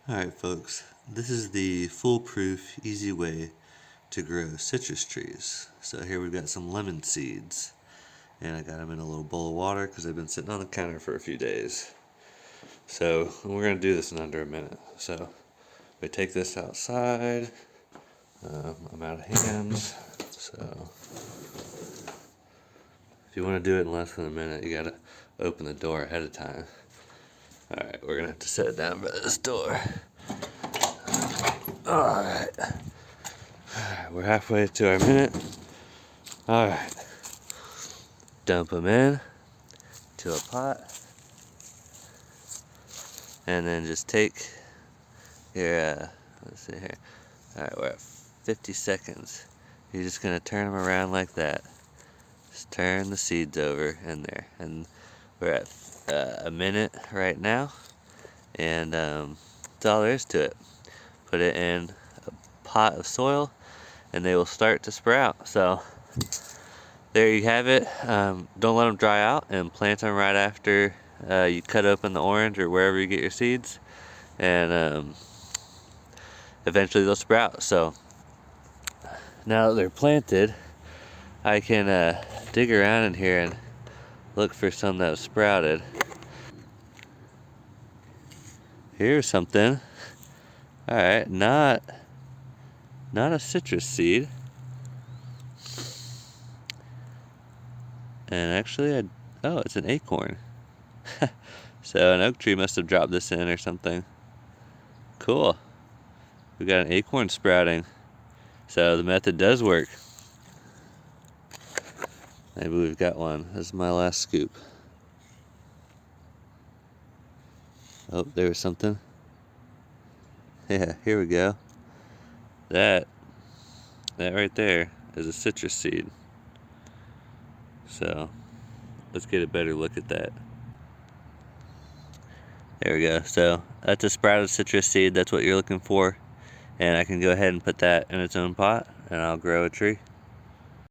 Alright folks, this is the foolproof, easy way to grow citrus trees. So here we've got some lemon seeds, and I got them in a little bowl of water because they've been sitting on the counter for a few days. So we're going to do this in under a minute. So we take this outside. I'm out of hands, so if you want to do it in less than a minute, you got to open the door ahead of time. Alright, we're going to have to set it down by this door. Alright, we're halfway to our minute. Alright, dump them in to a pot, and then just take your, let's see here. Alright, we're at 50 seconds. You're just going to turn them around like that. Just turn the seeds over in there. And we're at a minute right now, and that's all there is to it. Put it in a pot of soil and they will start to sprout. So there you have it. Don't let them dry out, and plant them right after you cut open the orange or wherever you get your seeds, and eventually they'll sprout. So now that they're planted, I can dig around in here and look for some that have sprouted. Here's something. Alright, not a citrus seed. And actually, oh, it's an acorn. So an oak tree must have dropped this in or something. Cool. We got an acorn sprouting. So the method does work. Maybe we've got one. This is my last scoop. Oh, there was something. Yeah, here we go. That right there is a citrus seed. So let's get a better look at that. There we go. So that's a sprouted citrus seed. That's what you're looking for. And I can go ahead and put that in its own pot, and I'll grow a tree.